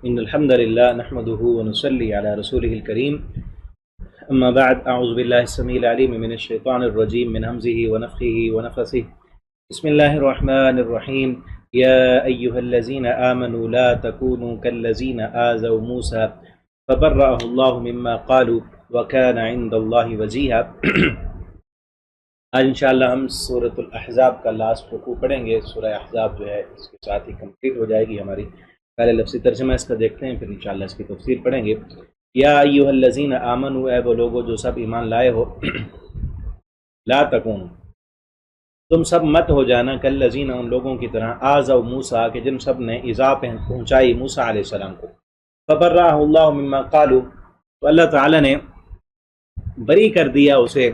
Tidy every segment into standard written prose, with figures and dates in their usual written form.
إن الحمد لله نحمده ونصلي على رسوله الكريم أما بعد أعوذ بالله السميع العليم من الشيطان الرجيم من همزه ونفخه ونفثه بسم الله الرحمن الرحيم يا أيها الذين آمنوا لا تكونوا كالذين آذوا موسى فبرأه الله مما قالوا وكان عند الله وجيها آج انشاءاللہ ہم سورۃ الاحزاب کا لاسٹ رکوع پڑھیں گے۔ سورہ احزاب جو ہے اس کے ساتھ ہی کمپلیٹ ہو جائے گی ہماری۔ پہلے لفظی ترجمہ اس کا دیکھتے ہیں، پھر انشاءاللہ اس کی تفسیر پڑھیں گے۔ یا ایھا الذین آمنوا، اے وہ لوگو جو سب ایمان لائے ہو، لا تکونوا، تم سب مت ہو جانا کالذین، ان لوگوں کی طرح آذوا موسیٰ کہ جن سب نے ایذا پہنچائی موسیٰ علیہ السلام کو۔ فبرأہ اللہ مما قالوا، تو اللہ تعالی نے بری کر دیا اسے،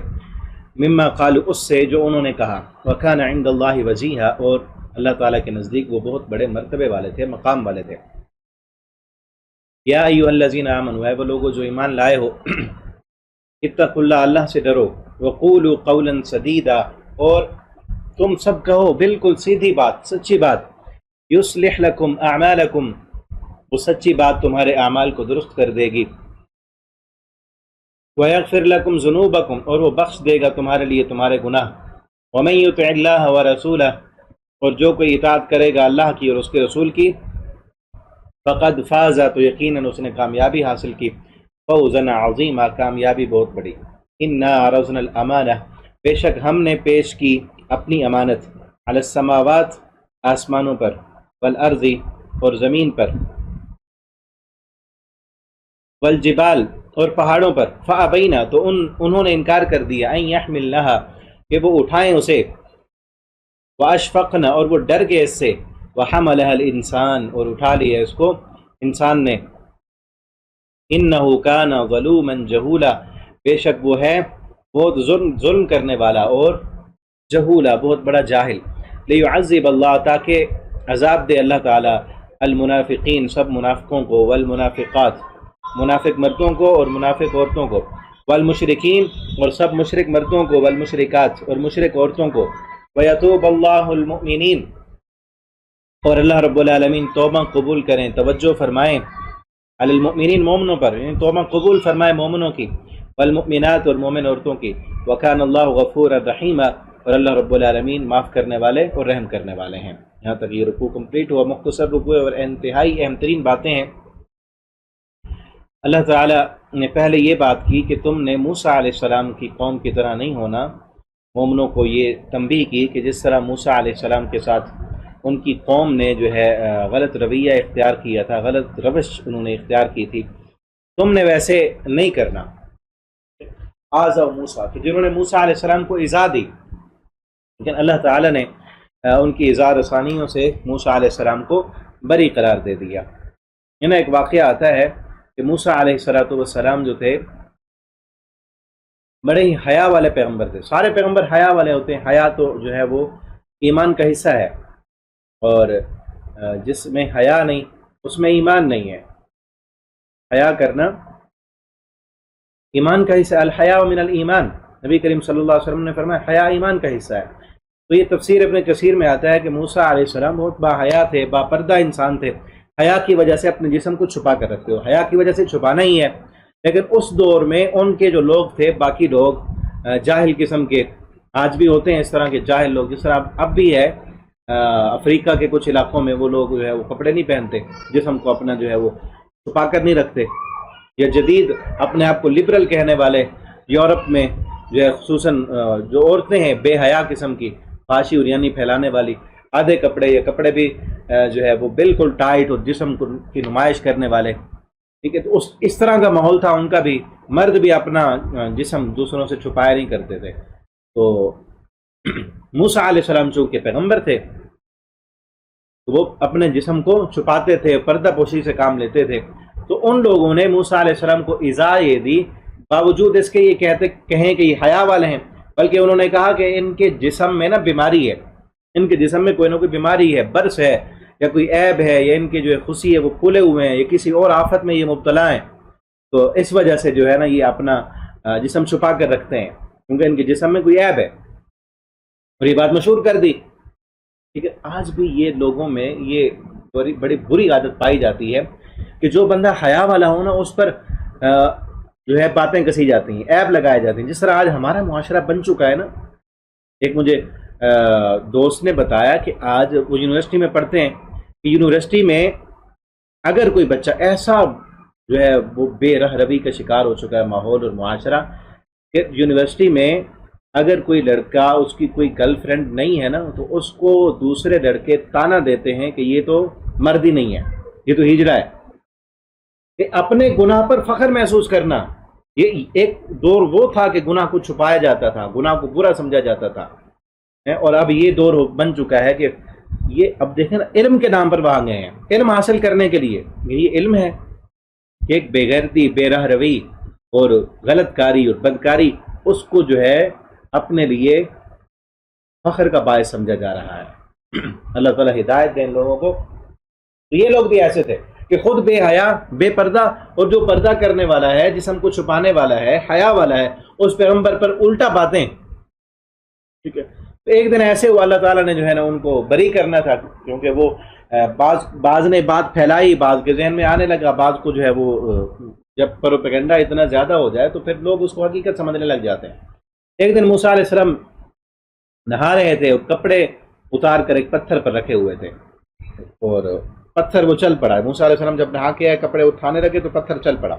مما قالوا، اس سے جو انہوں نے کہا، وکان عند اللہ وجیہا، اور اللہ تعالیٰ کے نزدیک وہ بہت بڑے مرتبے والے تھے، مقام والے تھے۔ یا ایھا الذین آمنوا، اے وہ لوگو جو ایمان لائے ہو، اتقوا اللہ، اللہ سے ڈرو، وقولوا قولا سدیدا، اور تم سب کہو بالکل سیدھی بات، سچی بات، یصلح لکم اعمالکم، وہ سچی بات تمہارے اعمال کو درست کر دے گی، وَيَغْفِرْ لَكُمْ ذُنُوبَكُمْ، اور وہ بخش دے گا تمہارے لیے تمہارے گناہ۔ وَمَن يُطِعِ اللَّهَ وَرَسُولَهُ، اور جو کوئی اطاعت کرے گا اللہ کی اور اس کے رسول کی، فَقَدْ فَازَ، تو یقیناً اس نے کامیابی حاصل کی، فَوْزًا عَظِيمًا، کامیابی بہت بڑی۔ إِنَّا عَرَضْنَا الْأَمَانَةَ، بے شک ہم نے پیش کی اپنی امانت، عَلَى السَّمَاوَاتِ، آسمانوں پر، وَالْأَرْضِ، اور زمین پر، وَالْجِبَالِ، اور پہاڑوں پر، فَأَبَيْنَا، تو انہوں نے انکار کر دیا، أَن يَحْمِلْنَهَا، کہ وہ اٹھائیں اسے، وَأَشْفَقْنَا، اور وہ ڈر گئے اس سے، وَحَمَلَهَا الْإِنسان، اور اٹھا لیا اس کو انسان نے، إِنَّهُ كَانَ ظَلُومًا جَهُولًا، بے شک وہ ہے بہت ظلم کرنے والا اور جہولا، بہت بڑا جاہل۔ لِيُعَذِّبَ اللَّهُ، تاکہ عذاب دے اللہ تعالی، المنافقین، سب منافقوں کو، والمنافقات، منافق مردوں کو اور منافق عورتوں کو، والمشرکین، اور سب مشرک مردوں کو، والمشرکات، اور مشرک عورتوں کو، وَيَتُوبَ اللَّهُ الْمُؤْمِنِينَ، اور اللہ رب العالمین توبہ قبول کریں، توجہ فرمائیں، علی المؤمنین، مومنوں پر، یعنی توبہ قبول فرمائیں مومنوں کی، والمؤمنات، اور مومن عورتوں کی، وَكَانَ اللَّهُ غَفُورًا رَحِيمًا، اور اللہ رب العالمین معاف کرنے والے اور رحم کرنے والے ہیں۔ یہاں تک یہ رکوع کمپلیٹ ہوا، مختصر رکوع اور انتہائی اہم ترین باتیں ہیں۔ اللہ تعالیٰ نے پہلے یہ بات کی کہ تم نے موسیٰ علیہ السلام کی قوم کی طرح نہیں ہونا، مومنوں کو یہ تنبیہ کی کہ جس طرح موسیٰ علیہ السلام کے ساتھ ان کی قوم نے جو ہے غلط رویہ اختیار کیا تھا، غلط روش انہوں نے اختیار کی تھی، تم نے ویسے نہیں کرنا۔ آذوا موسیٰ، کہ جنہوں نے موسیٰ علیہ السلام کو ایذا دی، لیکن اللہ تعالیٰ نے ان کی ایذا رسانیوں سے موسیٰ علیہ السلام کو بری قرار دے دیا۔ یہاں ایک واقعہ آتا ہے کہ موسیٰ علیہ السلام جو تھے بڑے ہی حیا والے پیغمبر تھے۔ سارے پیغمبر حیا والے ہوتے ہیں، حیا تو جو ہے وہ ایمان کا حصہ ہے، اور جس میں حیا نہیں اس میں ایمان نہیں ہے۔ حیا کرنا ایمان کا حصہ، الحیاء من الایمان، نبی کریم صلی اللہ علیہ وسلم نے فرمایا حیا ایمان کا حصہ ہے۔ تو یہ تفسیر ابن کثیر میں آتا ہے کہ موسیٰ علیہ السلام بہت با حیا تھے، با پردہ انسان تھے، حیا کی وجہ سے اپنے جسم کو چھپا کر رکھتے ہو، حیا کی وجہ سے چھپانا ہی ہے۔ لیکن اس دور میں ان کے جو لوگ تھے، باقی لوگ جاہل قسم کے، آج بھی ہوتے ہیں اس طرح کے جاہل لوگ، جس طرح اب بھی ہے افریقہ کے کچھ علاقوں میں، وہ لوگ جو ہے وہ کپڑے نہیں پہنتے، جسم کو اپنا جو ہے وہ چھپا کر نہیں رکھتے، یا جدید اپنے آپ کو لبرل کہنے والے یورپ میں جو ہے خصوصاً جو عورتیں ہیں بے حیا قسم کی، فحاشی اریانی پھیلانے والی، آدھے کپڑے یا کپڑے بھی جو ہے وہ بالکل ٹائٹ اور جسم کی نمائش کرنے والے، ٹھیک ہے۔ تو اس طرح کا ماحول تھا ان کا بھی، مرد بھی اپنا جسم دوسروں سے چھپایا نہیں کرتے تھے۔ تو موسیٰ علیہ السلام چونکہ پیغمبر تھے تو وہ اپنے جسم کو چھپاتے تھے، پردہ پوشی سے کام لیتے تھے۔ تو ان لوگوں نے موسیٰ علیہ السلام کو ایذا یہ دی، باوجود اس کے یہ کہیں کہ یہ حیا والے ہیں، بلکہ انہوں نے کہا کہ ان کے جسم میں نا بیماری ہے، ان کے جسم میں کوئی نہ کوئی بیماری ہے، برس ہے یا کوئی عیب ہے، یا ان کے جو ہے خصی ہے وہ کھلے ہوئے ہیں، یا کسی اور آفت میں یہ مبتلا ہیں، تو اس وجہ سے جو ہے نا یہ اپنا جسم چھپا کر رکھتے ہیں، کیونکہ ان کے جسم میں کوئی عیب ہے، اور یہ بات مشہور کر دی۔ ٹھیک ہے، آج بھی یہ لوگوں میں یہ بڑی بری عادت پائی جاتی ہے کہ جو بندہ حیا والا ہو نا اس پر جو ہے باتیں کسی جاتی ہیں، عیب لگائے جاتے ہیں. جس طرح آج ہمارا معاشرہ بن چکا ہے نا. ایک مجھے دوست نے بتایا کہ آج وہ یونیورسٹی میں پڑھتے ہیں کہ یونیورسٹی میں اگر کوئی بچہ ایسا جو ہے وہ بے رہ روی کا شکار ہو چکا ہے ماحول اور معاشرہ کہ یونیورسٹی میں اگر کوئی لڑکا اس کی کوئی گرل فرینڈ نہیں ہے نا تو اس کو دوسرے لڑکے تانا دیتے ہیں کہ یہ تو مرد ہی نہیں ہے، یہ تو ہجڑا ہے. کہ اپنے گناہ پر فخر محسوس کرنا، یہ ایک دور وہ تھا کہ گناہ کو چھپایا جاتا تھا، گناہ کو برا سمجھا جاتا تھا، اور اب یہ دور بن چکا ہے کہ یہ اب دیکھیں نا علم کے نام پر وہاں گئے ہیں، علم حاصل کرنے کے لیے. یہ علم ہے کہ ایک بے غیرتی، بے رہ روی اور غلط کاری اور بدکاری اس کو جو ہے اپنے لیے فخر کا باعث سمجھا جا رہا ہے. اللہ تعالیٰ ہدایت دیں ان لوگوں کو. تو یہ لوگ بھی ایسے تھے کہ خود بے حیا، بے پردہ، اور جو پردہ کرنے والا ہے، جسم کو چھپانے والا ہے، حیا والا ہے، اس پیغمبر پر الٹا باتیں. ٹھیک ہے. تو ایک دن ایسے ہوا اللہ تعالیٰ نے جو ہے نا ان کو بری کرنا تھا، کیونکہ وہ بعض نے بات پھیلائی، بعض کے ذہن میں آنے لگا، بعض کو جو ہے وہ جب پروپیگنڈا اتنا زیادہ ہو جائے تو پھر لوگ اس کو حقیقت سمجھنے لگ جاتے ہیں. ایک دن موسیٰ علیہ السلام نہا رہے تھے اور کپڑے اتار کر ایک پتھر پر رکھے ہوئے تھے اور پتھر وہ چل پڑا. موسیٰ علیہ السلام جب نہا کے آئے کپڑے اٹھانے لگے تو پتھر چل پڑا.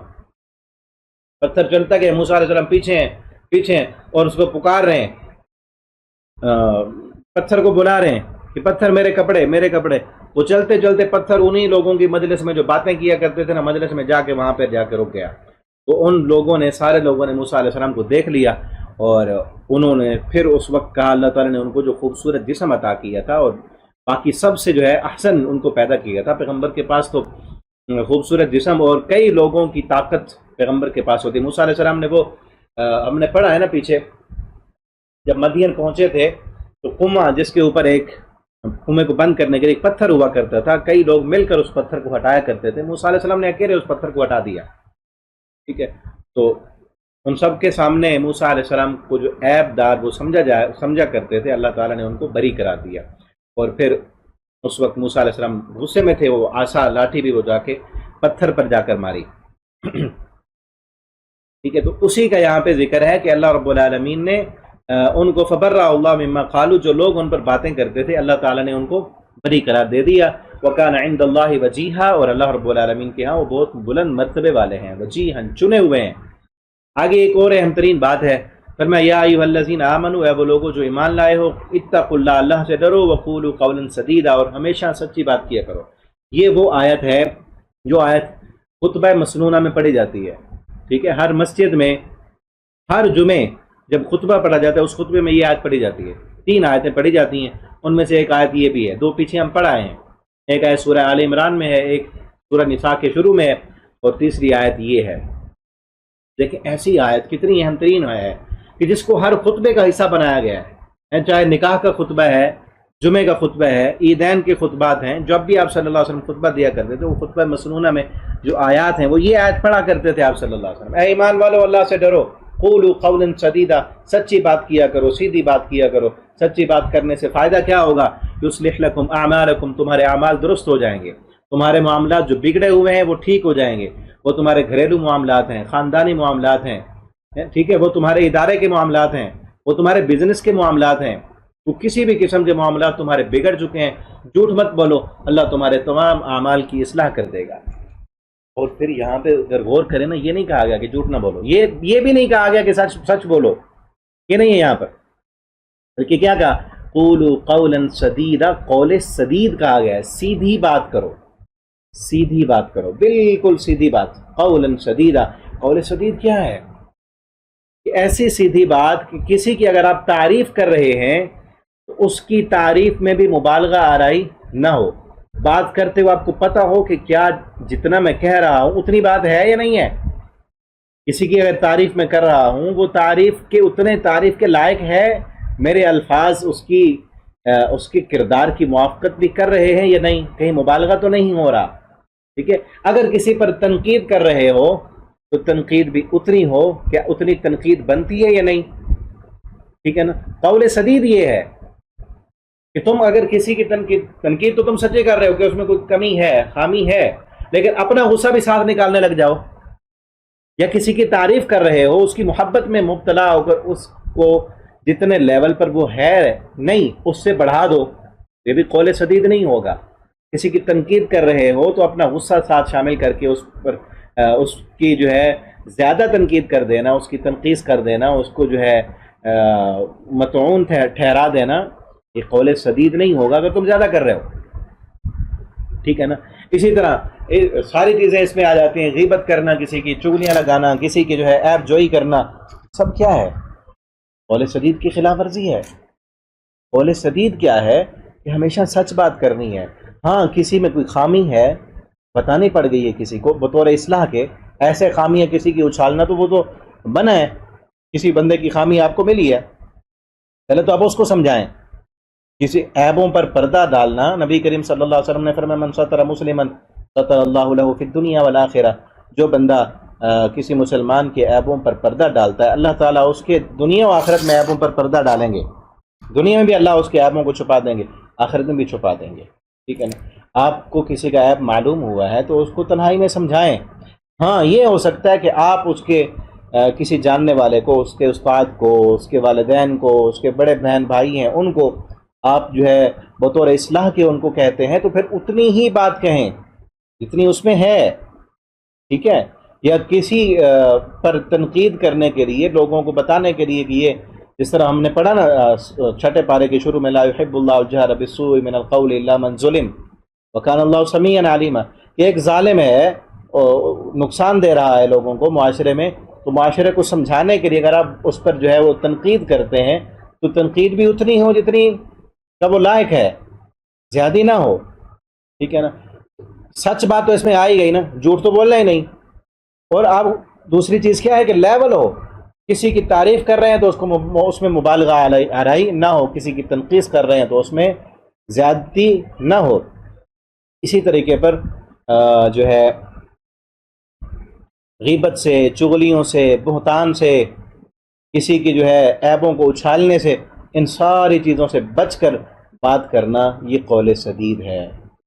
پتھر چلتا گیا، موسیٰ علیہ السلام پیچھے ہیں اور اس کو پکار رہے ہیں، پتھر کو بلا رہے ہیں کہ پتھر میرے کپڑے. وہ چلتے چلتے پتھر انہی لوگوں کی مجلس میں جو باتیں کیا کرتے تھے نا مجلس میں جا کے وہاں پہ جا کے رک گیا. تو ان لوگوں نے، سارے لوگوں نے موسیٰ علیہ السلام کو دیکھ لیا اور انہوں نے پھر اس وقت کہا اللہ تعالیٰ نے ان کو جو خوبصورت جسم عطا کیا تھا اور باقی سب سے جو ہے احسن ان کو پیدا کیا تھا. پیغمبر کے پاس تو خوبصورت جسم اور کئی لوگوں کی طاقت پیغمبر کے پاس ہوتی. موسیٰ علیہ السلام نے وہ ہم نے پڑھا ہے نا پیچھے، جب مدین پہنچے تھے تو خمہ، جس کے اوپر ایک خمے کو بند کرنے کے لیے ایک پتھر ہوا کرتا تھا، کئی لوگ مل کر اس پتھر کو ہٹایا کرتے تھے. موسیٰ علیہ السلام نے اکیلے اس پتھر کو ہٹا دیا. ٹھیک ہے. تو ان سب کے سامنے موسیٰ علیہ السلام کو جو عیب دار وہ سمجھا کرتے تھے، اللہ تعالیٰ نے ان کو بری کرا دیا. اور پھر اس وقت موسیٰ علیہ السلام غصے میں تھے، وہ آسا لاٹھی بھی وہ جا کے پتھر پر جا کر ماری. ٹھیک ہے. تو اسی کا یہاں پہ ذکر ہے کہ اللہ رب العالمین نے ان کو فبرأ اللہ مما قالوا، جو لوگ ان پر باتیں کرتے تھے اللہ تعالیٰ نے ان کو بری قرار دے دیا. وکان عند اللہ وجیہا، اور اللہ رب العالمین کے ہاں وہ بہت بلند مرتبے والے ہیں، وجیہا چنے ہوئے ہیں. آگے ایک اور اہم ترین بات ہے، فرمایا یا ایھا الذین آمنوا، اے وہ لوگوں جو ایمان لائے ہو، اتقوا اللہ، اللہ سے ڈرو، وقولوا قولا سدیدا، اور ہمیشہ سچی بات کیا کرو. یہ وہ آیت ہے جو آیت خطبہ مسنونہ میں پڑھی جاتی ہے. ٹھیک ہے. ہر مسجد میں ہر جمعے جب خطبہ پڑھا جاتا ہے اس خطبے میں یہ آیت پڑھی جاتی ہے. 3 آیتیں پڑھی جاتی ہیں، ان میں سے ایک آیت یہ بھی ہے، 2 پیچھے ہم پڑھ آئے ہیں. ایک آیت سورہ آل عمران میں ہے، ایک سورہ نساء کے شروع میں ہے، اور تیسری آیت یہ ہے. دیکھیں ایسی آیت کتنی اہم ترین ہے کہ جس کو ہر خطبے کا حصہ بنایا گیا ہے. چاہے نکاح کا خطبہ ہے، جمعے کا خطبہ ہے، عیدین کے خطبات ہیں، جب بھی آپ صلی اللہ علیہ وسلم خطبہ دیا کرتے تھے وہ خطبہ مسنونہ میں جو آیات ہیں وہ یہ آیت پڑھا کرتے تھے آپ صلی اللہ علیہ وسلم. اے ایمان والو اللہ سے ڈرو، قولوا قولا سدیدا، سچی بات کیا کرو، سیدھی بات کیا کرو. سچی بات کرنے سے فائدہ کیا ہوگا؟ یصلح لکم اعمالکم، تمہارے اعمال درست ہو جائیں گے، تمہارے معاملات جو بگڑے ہوئے ہیں وہ ٹھیک ہو جائیں گے. وہ تمہارے گھریلو معاملات ہیں، خاندانی معاملات ہیں، ٹھیک ہے، وہ تمہارے ادارے کے معاملات ہیں، وہ تمہارے بزنس کے معاملات ہیں. وہ کسی بھی قسم کے معاملات تمہارے بگڑ چکے ہیں، جھوٹ مت بولو، اللہ تمہارے تمام اعمال کی اصلاح کر دے گا. اور پھر یہاں پہ اگر غور کریں نا، یہ نہیں کہا گیا کہ جھوٹ نہ بولو، یہ بھی نہیں کہا گیا کہ سچ بولو، یہ نہیں ہے یہاں پر، بلکہ کیا کہا؟ قولوا قولا سدیدا، قول سدید کہا گیا ہے، سیدھی بات کرو، سیدھی بات کرو، بالکل سیدھی بات. قولا سدیدا، قول سدید کیا ہے؟ کہ ایسی سیدھی بات کہ کسی کی اگر آپ تعریف کر رہے ہیں تو اس کی تعریف میں بھی مبالغہ آرائی نہ ہو. بات کرتے ہوئے آپ کو پتہ ہو کہ کیا جتنا میں کہہ رہا ہوں اتنی بات ہے یا نہیں ہے. کسی کی اگر تعریف میں کر رہا ہوں وہ اتنے تعریف کے لائق ہے، میرے الفاظ اس کی کردار کی موافقت بھی کر رہے ہیں یا نہیں، کہیں مبالغہ تو نہیں ہو رہا. ٹھیک ہے. اگر کسی پر تنقید کر رہے ہو تو تنقید بھی اتنی ہو، کیا اتنی تنقید بنتی ہے یا نہیں. ٹھیک ہے نا. قول سدید یہ ہے کہ تم اگر کسی کی تنقید تو تم سچے کر رہے ہو کہ اس میں کوئی کمی ہے، خامی ہے، لیکن اپنا غصہ بھی ساتھ نکالنے لگ جاؤ، یا کسی کی تعریف کر رہے ہو، اس کی محبت میں مبتلا ہو کر اس کو جتنے لیول پر وہ ہے نہیں اس سے بڑھا دو، یہ بھی قول سدید نہیں ہوگا۔ کسی کی تنقید کر رہے ہو تو اپنا غصہ ساتھ شامل کر کے اس پر اس کی جو ہے زیادہ تنقید کر دینا، اس کی تنقید کر دینا، اس کو جو ہے مطعون ٹھہرا دینا، یہ قول سدید نہیں ہوگا اگر تم زیادہ کر رہے ہو، ٹھیک ہے نا۔ اسی طرح ساری چیزیں اس میں آ جاتی ہیں، غیبت کرنا، کسی کی چغلیاں لگانا، کسی کی جو ہے عیب جوئی کرنا، سب کیا ہے؟ قول سدید کی خلاف ورزی ہے۔ قول سدید کیا ہے کہ ہمیشہ سچ بات کرنی ہے۔ ہاں کسی میں کوئی خامی ہے، بتانی پڑ گئی ہے کسی کو بطور اصلاح کے، ایسے خامی ہے کسی کی اچھالنا تو وہ تو بنا ہے، کسی بندے کی خامی آپ کو ملی ہے، پہلے تو آپ اس کو سمجھائیں۔ کسی عیبوں پر پردہ ڈالنا، نبی کریم صلی اللہ علیہ وسلم نے فرمایا من ستر مسلما ستر اللہ له فی الدنیا والآخرہ، جو بندہ کسی مسلمان کے عیبوں پر پردہ ڈالتا ہے اللہ تعالیٰ اس کے دنیا و آخرت میں عیبوں پر پردہ ڈالیں گے، دنیا میں بھی اللہ اس کے عیبوں کو چھپا دیں گے، آخرت میں بھی چھپا دیں گے، ٹھیک ہے نا۔ آپ کو کسی کا عیب معلوم ہوا ہے تو اس کو تنہائی میں سمجھائیں۔ ہاں یہ ہو سکتا ہے کہ آپ اس کے کسی جاننے والے کو، اس کے استاد کو، اس کے والدین کو، اس کے بڑے بہن بھائی ہیں ان کو آپ جو ہے بطور اصلاح کے ان کو کہتے ہیں تو پھر اتنی ہی بات کہیں جتنی اس میں ہے، ٹھیک ہے۔ یا کسی پر تنقید کرنے کے لیے، لوگوں کو بتانے کے لیے کہ یہ جس طرح ہم نے پڑھا نا چھٹے پارے کے شروع میں لا يحب اللہ الجہر بالسوء من القول الا من ظلم وکان اللہ سمیعا علیما، کہ ایک ظالم ہے نقصان دے رہا ہے لوگوں کو معاشرے میں، تو معاشرے کو سمجھانے کے لیے اگر آپ اس پر جو ہے وہ تنقید کرتے ہیں تو تنقید بھی اتنی ہو جتنی کا وہ لائق ہے، زیادہ نہ ہو، ٹھیک ہے نا۔ سچ بات تو اس میں آ ہی گئی نا، جھوٹ تو بولنا ہی نہیں۔ اور اب دوسری چیز کیا ہے کہ لیول ہو، کسی کی تعریف کر رہے ہیں تو اس میں مبالغہ آرائی نہ ہو، کسی کی تنقید کر رہے ہیں تو اس میں زیادتی نہ ہو۔ اسی طریقے پر جو ہے غیبت سے، چغلیوں سے، بہتان سے، کسی کی جو ہے عیبوں کو اچھالنے سے، ان ساری چیزوں سے بچ کر بات کرنا یہ قول سدید ہے۔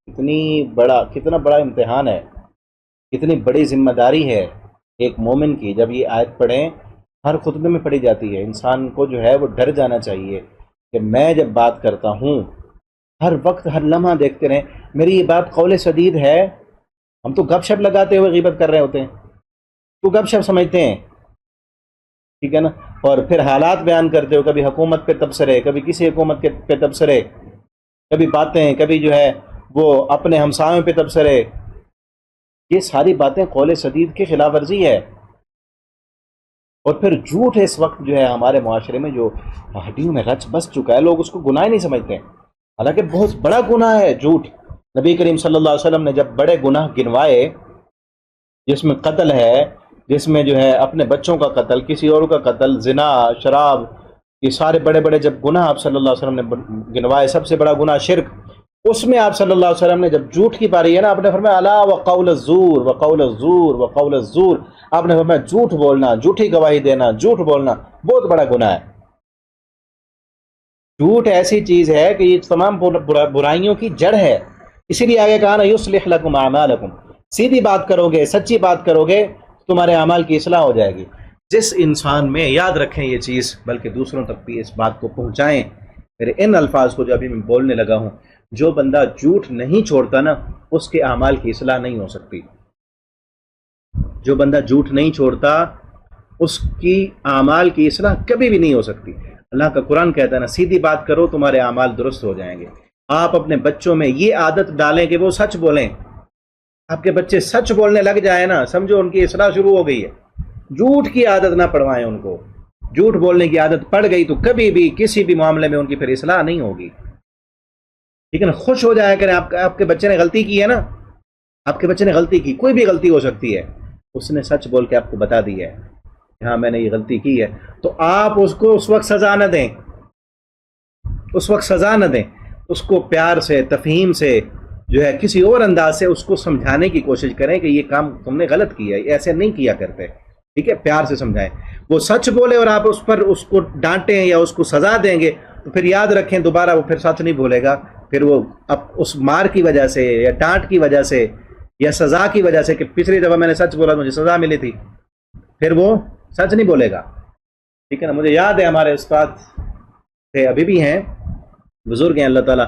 کتنا بڑا امتحان ہے، کتنی بڑی ذمہ داری ہے ایک مومن کی۔ جب یہ آیت پڑھیں، ہر خطبے میں پڑھی جاتی ہے، انسان کو جو ہے وہ ڈر جانا چاہیے کہ میں جب بات کرتا ہوں ہر وقت ہر لمحہ دیکھتے رہیں میری یہ بات قول سدید ہے۔ ہم تو گپ شپ لگاتے ہوئے غیبت کر رہے ہوتے ہیں، تو گپ شپ سمجھتے ہیں، ٹھیک ہے نا، اور پھر حالات بیان کرتے ہو، کبھی حکومت پہ تبصرے، کبھی کسی حکومت کے پہ تبصرے، کبھی باتیں، کبھی جو ہے وہ اپنے ہمسایوں پہ تبصرے، یہ ساری باتیں قول سدید کی خلاف ورزی ہے۔ اور پھر جھوٹ اس وقت جو ہے ہمارے معاشرے میں جو ہڈیوں میں رچ بس چکا ہے، لوگ اس کو گناہ نہیں سمجھتے، حالانکہ بہت بڑا گناہ ہے جھوٹ۔ نبی کریم صلی اللہ علیہ وسلم نے جب بڑے گناہ گنوائے، جس میں قتل ہے، جس میں جو ہے اپنے بچوں کا قتل، کسی اور کا قتل، زنا، شراب، یہ سارے بڑے بڑے جب گناہ آپ صلی اللہ علیہ وسلم نے گنوائے، سب سے بڑا گناہ شرک، اس میں آپ صلی اللہ علیہ وسلم نے جب جھوٹ کی باری ہے نا، آپ نے فرمایا الا وقول الزور وقول الزور وقول الزور، آپ نے فرمایا جھوٹ بولنا، جھوٹی گواہی دینا، جھوٹ بولنا بہت بڑا گناہ ہے۔ جھوٹ ایسی چیز ہے کہ یہ تمام برائیوں کی جڑ ہے، اسی لیے آگے کہا نا یصلح لکم اعمالکم، سیدھی بات کرو گے، سچی بات کرو گے، تمہارے اعمال کی اصلاح ہو جائے گی۔ جس انسان میں، یاد رکھیں یہ چیز، بلکہ دوسروں تک بھی اس بات کو پہنچائیں، میرے ان الفاظ کو جو ابھی میں بولنے لگا ہوں، جو بندہ جھوٹ نہیں چھوڑتا نا اس کے اعمال کی اصلاح نہیں ہو سکتی۔ جو بندہ جھوٹ نہیں چھوڑتا اس کی اعمال کی اصلاح کبھی بھی نہیں ہو سکتی۔ اللہ کا قرآن کہتا ہے نا سیدھی بات کرو تمہارے اعمال درست ہو جائیں گے۔ آپ اپنے بچوں میں یہ عادت ڈالیں کہ وہ سچ بولیں، آپ کے بچے سچ بولنے لگ جائیں نا، سمجھو ان کی اصلاح شروع ہو گئی ہے۔ جھوٹ کی عادت نہ پڑوائیں ان کو، جھوٹ بولنے کی عادت پڑ گئی تو کبھی بھی کسی بھی معاملے میں ان کی پھر اصلاح نہیں ہوگی، ٹھیک ہے نا۔ خوش ہو جایا کریں، آپ کے بچے نے غلطی کی ہے نا، آپ کے بچے نے غلطی کی، کوئی بھی غلطی ہو سکتی ہے، اس نے سچ بول کے آپ کو بتا دی ہے ہاں میں نے یہ غلطی کی ہے، تو آپ اس کو اس وقت سزا نہ دیں، اس وقت سزا نہ دیں، اس کو پیار سے، تفہیم سے، جو ہے کسی اور انداز سے اس کو سمجھانے کی کوشش کریں کہ یہ کام تم نے غلط کیا ہے، ایسے نہیں کیا کرتے، ٹھیک ہے، پیار سے سمجھائیں۔ وہ سچ بولے اور آپ اس کو ڈانٹیں یا اس کو سزا دیں گے تو پھر یاد رکھیں دوبارہ وہ پھر سچ نہیں بولے گا، پھر وہ اب اس مار کی وجہ سے یا ڈانٹ کی وجہ سے یا سزا کی وجہ سے کہ پچھلی دفعہ میں نے سچ بولا مجھے سزا ملی تھی، پھر وہ سچ نہیں بولے گا. ٹھیک ہے نا. مجھے یاد ہے ہمارے استاد تھے، ابھی بھی ہیں، بزرگ ہیں، اللہ تعالیٰ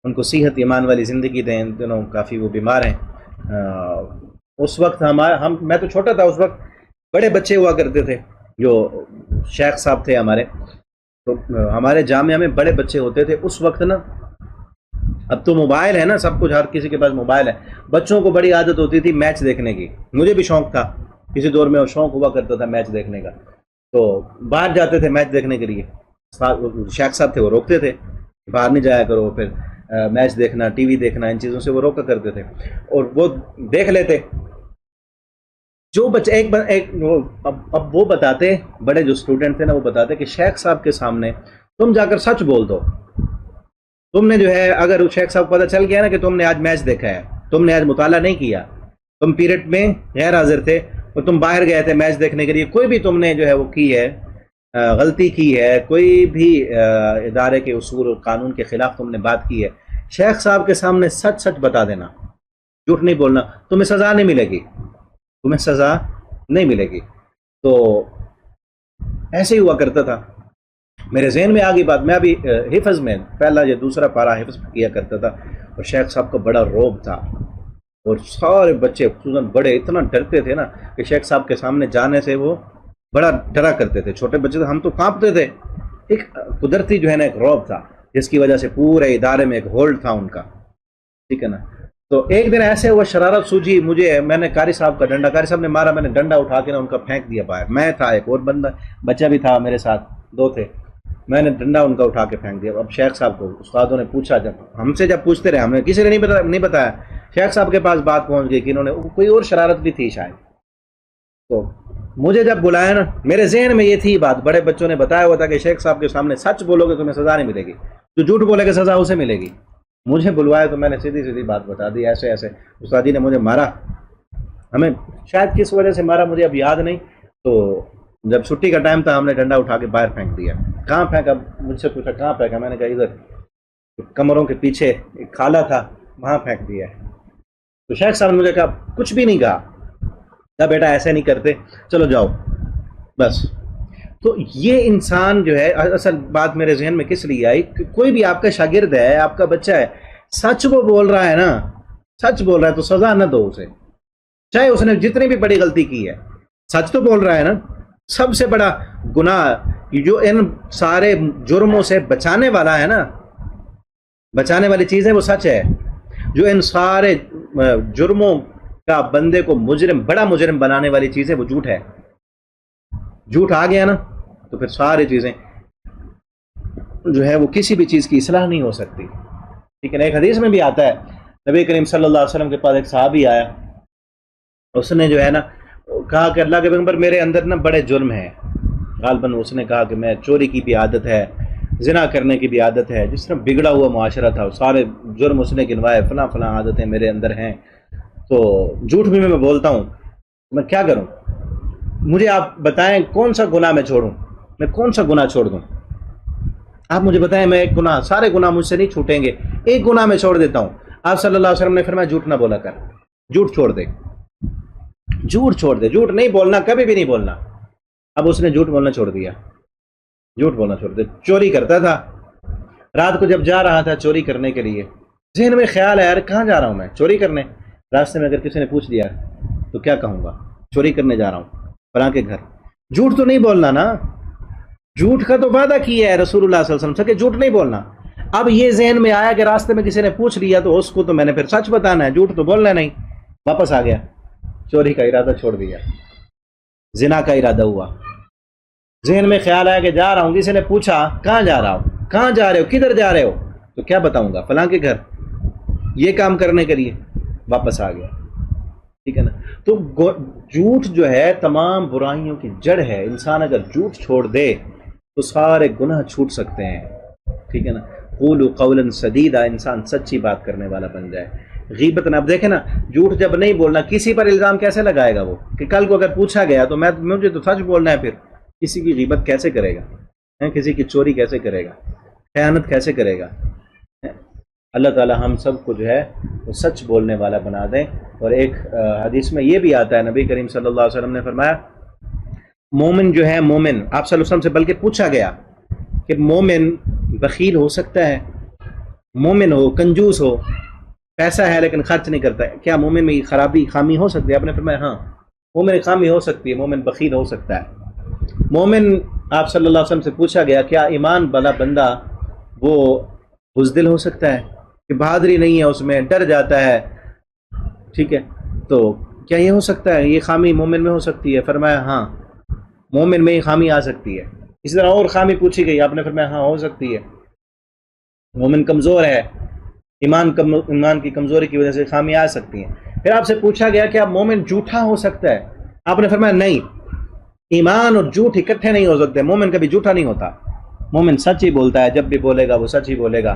ان کو صحت ایمان والی زندگی دیں. ان دنوں کافی وہ بیمار ہیں. اس وقت میں تو چھوٹا تھا، اس وقت بڑے بچے ہوا کرتے تھے جو شیخ صاحب تھے ہمارے. تو ہمارے جامعہ میں بڑے بچے ہوتے تھے اس وقت نا. اب تو موبائل ہے نا، سب کچھ ہر کسی کے پاس موبائل ہے. بچوں کو بڑی عادت ہوتی تھی میچ دیکھنے کی. مجھے بھی شوق تھا، کسی دور میں شوق ہوا کرتا تھا میچ دیکھنے کا. تو باہر جاتے تھے میچ دیکھنے کے لیے. شیخ صاحب تھے وہ روکتے تھے، باہر نہیں جایا کرو. پھر میچ دیکھنا، ٹی وی دیکھنا، ان چیزوں سے وہ روکا کرتے تھے اور وہ دیکھ لیتے. جو بچے اب وہ بتاتے، بڑے جو اسٹوڈنٹ تھے نا وہ بتاتے کہ شیخ صاحب کے سامنے تم جا کر سچ بول دو. تم نے جو ہے اگر شیخ صاحب کو پتہ چل گیا نا کہ تم نے آج میچ دیکھا ہے، تم نے آج مطالعہ نہیں کیا، تم پیریڈ میں غیر حاضر تھے اور تم باہر گئے تھے میچ دیکھنے کے لیے، کوئی بھی تم نے جو ہے وہ کی ہے، غلطی کی ہے، کوئی بھی ادارے کے اصول اور قانون کے خلاف تم نے بات کی ہے، شیخ صاحب کے سامنے سچ سچ بتا دینا، جھوٹ نہیں بولنا، تمہیں سزا نہیں ملے گی، تمہیں سزا نہیں ملے گی. تو ایسے ہی ہوا کرتا تھا. میرے ذہن میں آ گئی بات. میں ابھی حفظ میں پہلا یا دوسرا پارہ حفظ کیا کرتا تھا اور شیخ صاحب کا بڑا روب تھا اور سارے بچے خصوصاً بڑے اتنا ڈرتے تھے نا کہ شیخ صاحب کے سامنے جانے سے وہ بڑا ڈرا کرتے تھے. چھوٹے بچے ہم تو کانپتے تھے. ایک قدرتی جو ہے نا ایک روب تھا جس کی وجہ سے پورے ادارے میں ایک ہولڈ تھا ان کا. ٹھیک ہے نا. تو ایک دن ایسے ہوا شرارت سوجی مجھے، میں نے قاری صاحب کا ڈنڈا، قاری صاحب نے مارا، میں نے ڈنڈا اٹھا کے نا ان کا پھینک دیا باہر. میں تھا، ایک اور بچہ بھی تھا میرے ساتھ، دو تھے. میں نے ڈنڈا ان کا اٹھا کے پھینک دیا. اب شیخ صاحب کو استادوں نے پوچھا، جب پوچھتے رہے، ہم نے کسی نے نہیں بتایا. شیخ صاحب کے پاس بات پہنچ گئی کہ انہوں نے کوئی اور شرارت بھی تھی شاید. تو مجھے جب بلایا نا، میرے ذہن میں یہ تھی بات، بڑے بچوں نے بتایا ہوا تھا کہ شیخ صاحب کے سامنے سچ بولو گے تمہیں سزا نہیں ملے گی، جو جھوٹ بولے گا سزا اسے ملے گی. مجھے بلوایا تو میں نے سیدھی سیدھی بات بتا دی. ایسے ایسے استاد جی نے مجھے مارا، ہمیں شاید کس وجہ سے مارا مجھے اب یاد نہیں. تو جب چھٹی کا ٹائم تھا ہم نے ڈنڈا اٹھا کے باہر پھینک دیا. کہاں پھینکا؟ مجھ سے پوچھا کہاں پھینکا؟ میں نے کہا ادھر کمروں کے پیچھے ایک خالہ تھا وہاں پھینک دیا ہے. تو شیخ صاحب نے مجھے کہا، کچھ بھی نہیں کہا، کہا بیٹا ایسے نہیں کرتے، چلو جاؤ بس. تو یہ انسان جو ہے، اصل بات میرے ذہن میں کس لیے آئی کہ کوئی بھی آپ کا شاگرد ہے، آپ کا بچہ ہے، سچ وہ بول رہا ہے نا، سچ بول رہا ہے تو سزا نہ دو اسے، چاہے اس نے جتنی بھی بڑی غلطی کی ہے، سچ تو بول رہا ہے نا. سب سے بڑا گناہ جو ان سارے جرموں سے بچانے والا ہے نا، بچانے والی چیز ہے وہ سچ ہے. جو ان سارے جرموں کا بندے کو بڑا مجرم بنانے والی چیز ہے وہ جھوٹ ہے. جھوٹ آ گیا نا تو پھر ساری چیزیں جو ہے وہ کسی بھی چیز کی اصلاح نہیں ہو سکتی. ٹھیک ہے نا. ایک حدیث میں بھی آتا ہے، نبی کریم صلی اللہ علیہ وسلم کے پاس ایک صحابی آیا، اس نے جو ہے نا کہا کہ اللہ کے پیغمبر میرے اندر نا بڑے جرم ہیں. غالباً اس نے کہا کہ میں چوری کی بھی عادت ہے، زنا کرنے کی بھی عادت ہے. جس طرح بگڑا ہوا معاشرہ تھا، سارے جرم اس نے گنوائے، فلاں فلاں عادتیں میرے اندر ہیں. تو جھوٹ بھی میں بولتا ہوں، میں کیا کروں؟ مجھے آپ بتائیں کون سا گناہ میں چھوڑوں، میں کون سا گناہ چھوڑ دوں؟ آپ مجھے بتائیں. میں ایک گناہ، سارے گناہ مجھ سے نہیں چھوٹیں گے، ایک گناہ میں چھوڑ دیتا ہوں. آپ صلی اللہ علیہ وسلم نے فرمایا جھوٹ نہ بولا کر، جھوٹ چھوڑ دے، جھوٹ چھوڑ دے، جھوٹ نہیں بولنا، کبھی بھی نہیں بولنا. اب اس نے جھوٹ بولنا چھوڑ دیا، جھوٹ بولنا چھوڑ دیا. چوری کرتا تھا، رات کو جب جا رہا تھا چوری کرنے کے لیے، ذہن میں خیال ہے یار کہاں جا رہا ہوں میں؟ چوری کرنے. راستے میں اگر کسی نے پوچھ دیا تو کیا کہوں گا؟ چوری کرنے جا رہا ہوں فلاں کے گھر. جھوٹ تو نہیں بولنا نا، جھوٹ کا تو وعدہ کیا ہے رسول اللہ صلی اللہ علیہ وسلم سے کہ جھوٹ نہیں بولنا. اب یہ ذہن میں آیا کہ راستے میں کسی نے پوچھ لیا تو اس کو تو میں نے پھر سچ بتانا ہے، جھوٹ تو بولنا نہیں. واپس آ گیا، چوری کا ارادہ چھوڑ دیا، زنا کا ارادہ ہوا. ذہن میں خیال آیا کہ جا رہا ہوں، کسی نے پوچھا کہاں جا رہا ہوں، کہاں جا رہے ہو، کدھر جا رہے ہو، تو کیا بتاؤں گا؟ فلاں کے گھر، یہ کام کرنے کے لیے. واپس آ گیا. ٹھیک ہے نا. تو جھوٹ جو ہے تمام برائیوں کی جڑ ہے. انسان اگر جھوٹ چھوڑ دے تو سارے گناہ چھوٹ سکتے ہیں. ٹھیک ہے نا. قولوا قولا سدیدا، انسان سچی بات کرنے والا بن جائے. غیبت نہ، اب دیکھیں نا، جھوٹ جب نہیں بولنا، کسی پر الزام کیسے لگائے گا وہ کہ کل کو اگر پوچھا گیا تو مجھے تو سچ بولنا ہے. پھر کسی کی غیبت کیسے کرے گا؟ کسی کی چوری کیسے کرے گا؟ خیانت کیسے کرے گا؟ اللہ تعالی ہم سب کو جو ہے وہ سچ بولنے والا بنا دیں. اور ایک حدیث میں یہ بھی آتا ہے، نبی کریم صلی اللہ علیہ وسلم نے فرمایا مومن جو ہے، مومن آپ صلی اللہ علیہ وسلم سے بلکہ پوچھا گیا کہ مومن بخیل ہو سکتا ہے، مومن ہو کنجوس ہو، پیسہ ہے لیکن خرچ نہیں کرتا ہے، کیا مومن میں یہ خامی ہو سکتی ہے؟ آپ نے فرمایا ہاں مومن خامی ہو سکتی ہے، مومن بخیل ہو سکتا ہے۔ مومن آپ صلی اللہ علیہ وسلم سے پوچھا گیا کیا ایمان والا بندہ وہ بزدل ہو سکتا ہے کہ بہادری نہیں ہے، اس میں ڈر جاتا ہے، ٹھیک ہے، تو کیا یہ ہو سکتا ہے، یہ خامی مومن میں ہو سکتی ہے؟ فرمایا ہاں مومن میں یہ خامی آ سکتی ہے۔ اسی طرح اور خامی پوچھی گئی، آپ نے فرمایا ہاں ہو سکتی ہے، مومن کمزور ہے، ایمان کی کمزوری کی وجہ سے خامی آ سکتی ہیں۔ پھر آپ سے پوچھا گیا کہ اب مومن جھوٹا ہو سکتا ہے؟ آپ نے فرمایا نہیں، ایمان اور جھوٹ اکٹھے نہیں ہو سکتے، مومن کبھی جھوٹا نہیں ہوتا، مومن سچ ہی بولتا ہے، جب بھی بولے گا وہ سچ ہی بولے گا۔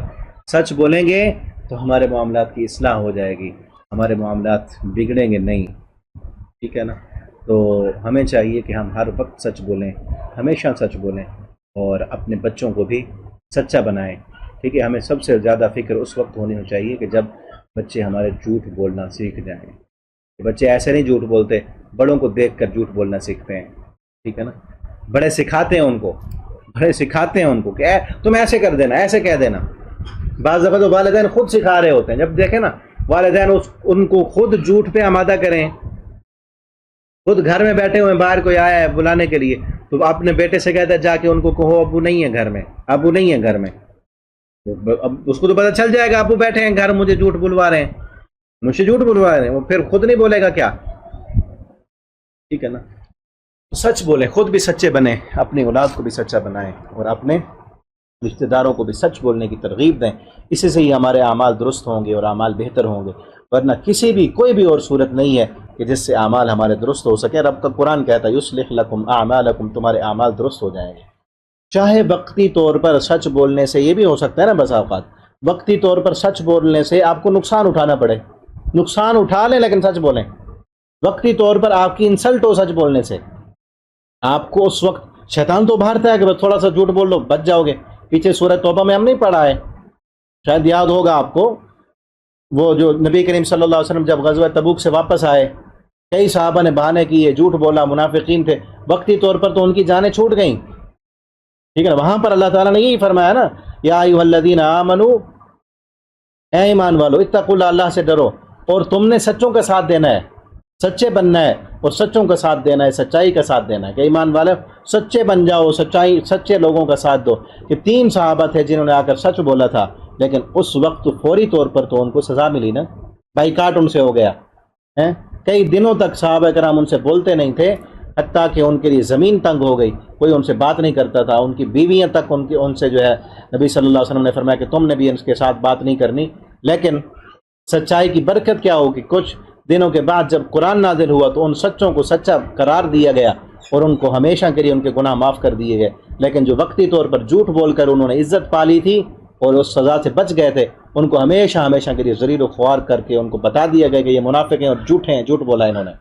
سچ بولیں گے تو ہمارے معاملات کی اصلاح ہو جائے گی، ہمارے معاملات بگڑیں گے نہیں، ٹھیک ہے نا؟ تو ہمیں چاہیے کہ ہم ہر وقت سچ بولیں، ہمیشہ سچ بولیں، اور اپنے بچوں کو بھی سچا بنائیں، ٹھیک ہے؟ ہمیں سب سے زیادہ فکر اس وقت ہونی چاہیے کہ جب بچے ہمارے جھوٹ بولنا سیکھ جائیں۔ بچے ایسے نہیں جھوٹ بولتے، بڑوں کو دیکھ کر جھوٹ بولنا سیکھتے ہیں، ٹھیک ہے نا؟ بڑے سکھاتے ہیں ان کو، کہ تم ایسے کر دینا، ایسے کہہ دینا۔ بعض دفعہ تو والدین خود سکھا رہے ہوتے ہیں، جب دیکھیں نا والدین ان کو خود جھوٹ پہ آمادہ کریں، خود گھر میں بیٹھے ہوئے باہر کوئی آیا ہے بلانے کے لیے تو اپنے بیٹے سے کہتا ہے جا کے ان کو کہو ابو نہیں ہے گھر میں، ابو نہیں ہے گھر میں، اب اس کو تو پتہ چل جائے گا ابو بیٹھے ہیں گھر، مجھے جھوٹ بلوا رہے ہیں، مجھے جھوٹ بلوا رہے ہیں، وہ پھر خود نہیں بولے گا کیا؟ ٹھیک ہے نا؟ سچ بولیں، خود بھی سچے بنیں، اپنی اولاد کو بھی سچا بنائیں، اور اپنے رشتہ داروں کو بھی سچ بولنے کی ترغیب دیں۔ اسی سے ہی ہمارے اعمال درست ہوں گے اور اعمال بہتر ہوں گے، ورنہ کوئی بھی اور صورت نہیں ہے کہ جس سے اعمال ہمارے درست ہو سکے۔ رب کا قرآن کہتا ہے یصلح لکم اعمالکم، تمہارے اعمال درست ہو جائیں گے۔ چاہے وقتی طور پر سچ بولنے سے، یہ بھی ہو سکتا ہے نا بس اوقات وقتی طور پر سچ بولنے سے آپ کو نقصان اٹھانا پڑے، نقصان اٹھا لیں لیکن سچ بولیں۔ وقتی طور پر آپ کی انسلٹ ہو سچ بولنے سے، آپ کو اس وقت شیطان تو بھارتا ہے کہ بس تھوڑا سا جھوٹ بول لو بچ جاؤ گے۔ پیچھے سورہ توبہ میں ہم نہیں پڑھا ہے، شاید یاد ہوگا آپ کو، وہ جو نبی کریم صلی اللہ علیہ وسلم جب غزوہ تبوک سے واپس آئے، کئی صحابہ نے بہانے کیے، جھوٹ بولا، منافقین تھے، وقتی طور پر تو ان کی جانیں چھوٹ گئیں، ٹھیک ہے نا؟ وہاں پر اللہ تعالیٰ نے یہی فرمایا نا، یا ایھا الذین آمنوا، اے ایمان والو، اتقوا اللہ، اللہ سے ڈرو، اور تم نے سچوں کا ساتھ دینا ہے، سچے بننا ہے، اور سچوں کا ساتھ دینا ہے، سچائی کا ساتھ دینا ہے، کہ ایمان والے سچے بن جاؤ، سچے لوگوں کا ساتھ دو۔ کہ 3 صحابہ تھے جنہوں نے آ کر سچ بولا تھا، لیکن اس وقت فوری طور پر تو ان کو سزا ملی نا، بائیکاٹ ان سے ہو گیا، کئی دنوں تک صحابہ کرام ان سے بولتے نہیں تھے، حتیٰ کہ ان کے لیے زمین تنگ ہو گئی، کوئی ان سے بات نہیں کرتا تھا، ان کی بیویاں تک ان سے جو ہے نبی صلی اللہ علیہ وسلم نے فرمایا کہ تم نے بھی ان کے ساتھ بات نہیں کرنی۔ لیکن سچائی کی برکت کیا ہوگی، کچھ دنوں کے بعد جب قرآن نازل ہوا تو ان سچوں کو سچا قرار دیا گیا، اور ان کو ہمیشہ کے لیے ان کے گناہ معاف کر دیے گئے۔ لیکن جو وقتی طور پر جھوٹ بول کر انہوں نے عزت پالی تھی اور اس سزا سے بچ گئے تھے، ان کو ہمیشہ کے لیے ذلیل و خوار کر کے ان کو بتا دیا گیا کہ یہ منافق ہیں اور جھوٹے ہیں، جھوٹ بولا انہوں نے،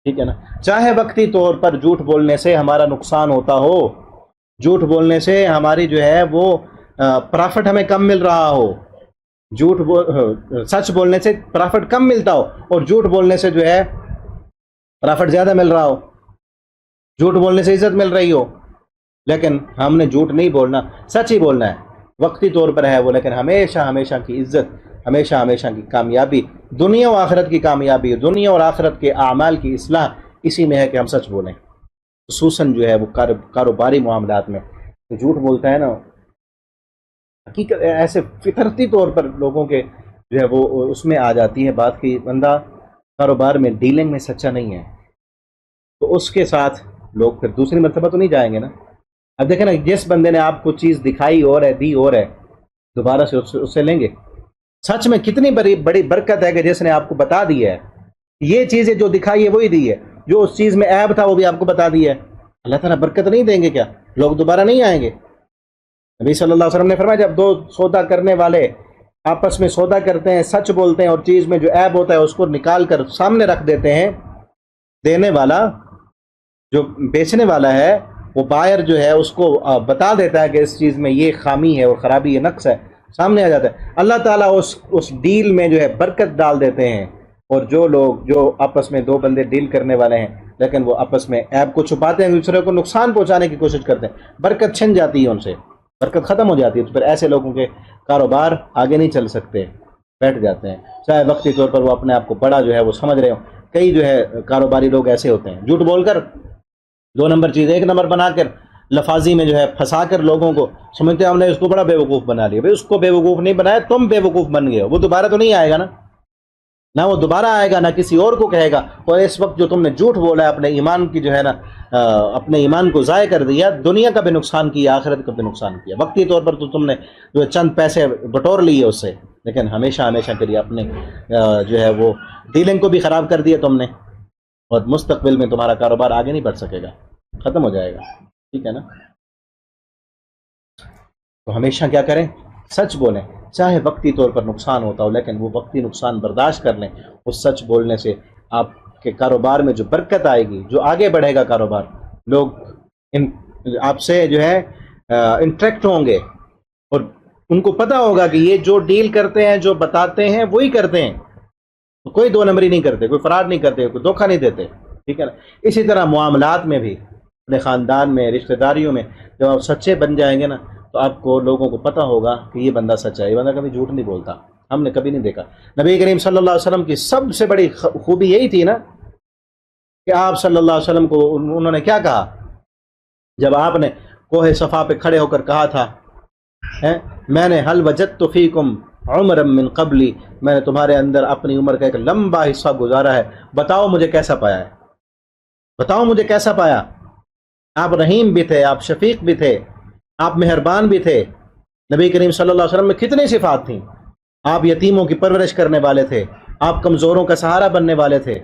ٹھیک ہے نا؟ چاہے وقتی طور پر جھوٹ بولنے سے ہمارا نقصان ہوتا ہو، جھوٹ بولنے سے ہماری جو ہے وہ پرافٹ ہمیں کم مل رہا ہو، سچ بولنے سے پرافٹ کم ملتا ہو، اور جھوٹ بولنے سے جو ہے پرافٹ زیادہ مل رہا ہو، جھوٹ بولنے سے عزت مل رہی ہو، لیکن ہم نے جھوٹ نہیں بولنا، سچ ہی بولنا ہے، وقتی طور پر ہے وہ، لیکن ہمیشہ کی عزت، ہمیشہ کی کامیابی، دنیا و آخرت کی کامیابی، دنیا اور آخرت کے اعمال کی اصلاح اسی میں ہے کہ ہم سچ بولیں، خصوصاً جو ہے وہ کاروباری معاملات میں تو جھوٹ بولتا ہے نا، حقیقت ایسے فطرتی طور پر لوگوں کے جو ہے وہ اس میں آ جاتی ہے بات کہ بندہ کاروبار میں ڈیلنگ میں سچا نہیں ہے، تو اس کے ساتھ لوگ پھر دوسری مرتبہ تو نہیں جائیں گے نا۔ اب دیکھیں نا، جس بندے نے آپ کو چیز دکھائی اور ہے، دی اور ہے، دوبارہ سے اس سے لیں گے؟ سچ میں کتنی بڑی برکت ہے کہ جس نے آپ کو بتا دی ہے، یہ چیزیں جو دکھائی ہے وہی دی ہے، جو اس چیز میں عیب تھا وہ بھی آپ کو بتا دی ہے، اللہ تعالیٰ برکت نہیں دیں گے کیا؟ لوگ دوبارہ نہیں آئیں گے؟ نبی صلی اللہ علیہ وسلم نے فرمایا جب 2 سودا کرنے والے آپس میں سودا کرتے ہیں، سچ بولتے ہیں، اور چیز میں جو عیب ہوتا ہے اس کو نکال کر سامنے رکھ دیتے ہیں، دینے والا جو بیچنے والا ہے وہ بائر جو ہے اس کو بتا دیتا ہے کہ اس چیز میں یہ خامی ہے اور خرابی، یہ نقص ہے، سامنے آ جاتا ہے، اللہ تعالیٰ اس ڈیل میں جو ہے برکت ڈال دیتے ہیں، اور جو لوگ جو آپس میں دو بندے ڈیل کرنے والے ہیں لیکن وہ آپس میں عیب کو چھپاتے ہیں، دوسرے کو نقصان پہنچانے کی کوشش کرتے ہیں، برکت چھن جاتی ہے ان سے، برکت ختم ہو جاتی ہے، تو پھر ایسے لوگوں کے کاروبار آگے نہیں چل سکتے، بیٹھ جاتے ہیں، چاہے وقتی طور پر وہ اپنے آپ کو بڑا جو ہے وہ سمجھ رہے ہوں۔ کئی جو ہے کاروباری لوگ ایسے ہوتے ہیں، جھوٹ بول کر 2 نمبر چیز 1 نمبر بنا کر لفاظی میں جو ہے پھنسا کر لوگوں کو سمجھتے ہیں ہم نے اس کو بڑا بے وقوف بنا لیا۔ بھائی اس کو بے وقوف نہیں بنایا، تم بے وقوف بن گئے ہو، وہ دوبارہ تو نہیں آئے گا نا، نہ وہ دوبارہ آئے گا، نہ کسی اور کو کہے گا۔ اور اس وقت جو تم نے جھوٹ بولا ہے، اپنے ایمان کی جو ہے نا اپنے ایمان کو ضائع کر دیا، دنیا کا بھی نقصان کیا، آخرت کا بھی نقصان کیا۔ وقتی طور پر تو تم نے جو چند پیسے بٹور لیے اس سے، لیکن ہمیشہ ہمیشہ کے لیے اپنے جو ہے وہ ڈیلنگ کو بھی خراب کر دیا تم نے، اور مستقبل میں تمہارا کاروبار آگے نہیں بڑھ سکے گا، ختم ہو جائے گا، ٹھیک ہے نا۔ تو ہمیشہ کیا کریں؟ سچ بولیں، چاہے وقتی طور پر نقصان ہوتا ہو، لیکن وہ وقتی نقصان برداشت کر لیں۔ اس سچ بولنے سے آپ کے کاروبار میں جو برکت آئے گی، جو آگے بڑھے گا کاروبار، لوگ آپ سے جو ہے انٹریکٹ ہوں گے، اور ان کو پتہ ہوگا کہ یہ جو ڈیل کرتے ہیں، جو بتاتے ہیں وہی کرتے ہیں، کوئی 2 نمبری نہیں کرتے، کوئی فراڈ نہیں کرتے، کوئی دھوکہ نہیں دیتے، ٹھیک ہے نا۔ اسی طرح معاملات میں بھی، اپنے خاندان میں، رشتہ داریوں میں، جب آپ سچے بن جائیں گے نا، تو آپ کو لوگوں کو پتہ ہوگا کہ یہ بندہ سچا ہے، یہ بندہ کبھی جھوٹ نہیں بولتا، ہم نے کبھی نہیں دیکھا۔ نبی کریم صلی اللہ علیہ وسلم کی سب سے بڑی خوبی یہی تھی نا کہ آپ صلی اللہ علیہ وسلم کو انہوں نے کیا کہا جب آپ نے کوہ صفا پہ کھڑے ہو کر کہا تھا میں نے حل وجدت فیکم عمرا من قبلی، میں نے تمہارے اندر اپنی عمر کا ایک لمبا حصہ گزارا ہے، بتاؤ مجھے کیسا پایا ہے، بتاؤ مجھے کیسا پایا۔ آپ رحیم بھی تھے، آپ شفیق بھی تھے، آپ مہربان بھی تھے۔ نبی کریم صلی اللہ علیہ وسلم میں کتنی صفات تھیں۔ آپ یتیموں کی پرورش کرنے والے تھے، آپ کمزوروں کا سہارا بننے والے تھے،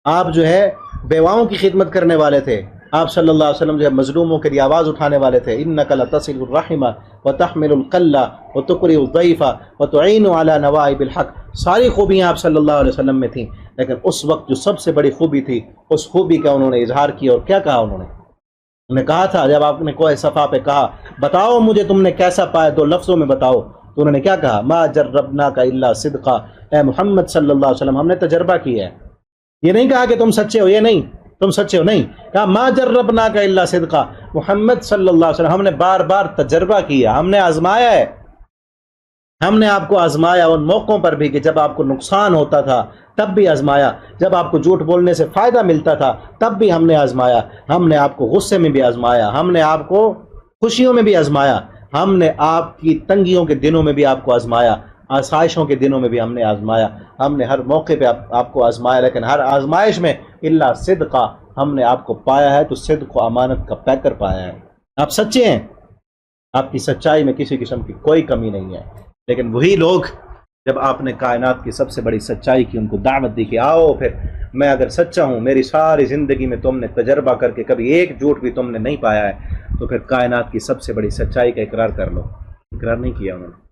آپ جو ہے بیواؤں کی خدمت کرنے والے تھے، آپ صلی اللہ علیہ وسلم جو ہے مظلوموں کے لیے آواز اٹھانے والے تھے۔ انک لتصل الرحم وتحمل الکل وتقری الضیف وتعین علی نوائب الحق، ساری خوبیاں آپ صلی اللہ علیہ وسلم میں تھیں، لیکن اس وقت جو سب سے بڑی خوبی تھی، اس خوبی کا انہوں نے اظہار کیا، اور کیا کہا انہوں نے کہا تھا جب آپ نے کوہ صفا پہ کہا بتاؤ مجھے تم نے کیسا پایا، 2 لفظوں میں بتاؤ، تو انہوں نے کیا کہا؟ ما جربناک الا صدقا، اے محمد صلی اللہ علیہ وسلم ہم نے تجربہ کیا ہے۔ یہ نہیں کہا کہ تم سچے ہو، یہ نہیں تم سچے ہو، نہیں کہا ما جربناک الا صدقا، محمد صلی اللہ علیہ وسلم ہم نے بار بار تجربہ کیا، ہم نے آزمایا ہے، ہم نے آپ کو آزمایا ان موقعوں پر بھی کہ جب آپ کو نقصان ہوتا تھا تب بھی آزمایا، جب آپ کو جھوٹ بولنے سے فائدہ ملتا تھا تب بھی ہم نے آزمایا، ہم نے آپ کو غصے میں بھی آزمایا، ہم نے آپ کو خوشیوں میں بھی آزمایا، ہم نے آپ کی تنگیوں کے دنوں میں بھی آپ کو آزمایا، آسائشوں کے دنوں میں بھی ہم نے آزمایا، ہم نے ہر موقع پہ آپ کو آزمایا، لیکن ہر آزمائش میں الا صدقہ ہم نے آپ کو پایا ہے تو صدق و امانت کا پیکر پایا ہے۔ آپ سچے ہیں، آپ کی سچائی میں کسی قسم کی کوئی کمی نہیں ہے، لیکن وہی لوگ جب آپ نے کائنات کی سب سے بڑی سچائی کی ان کو دعوت دی کہ آؤ پھر میں اگر سچا ہوں، میری ساری زندگی میں تم نے تجربہ کر کے کبھی ایک جھوٹ بھی تم نے نہیں پایا ہے، تو پھر کائنات کی سب سے بڑی سچائی کا اقرار کر لو۔ اقرار نہیں کیا انہوں نے،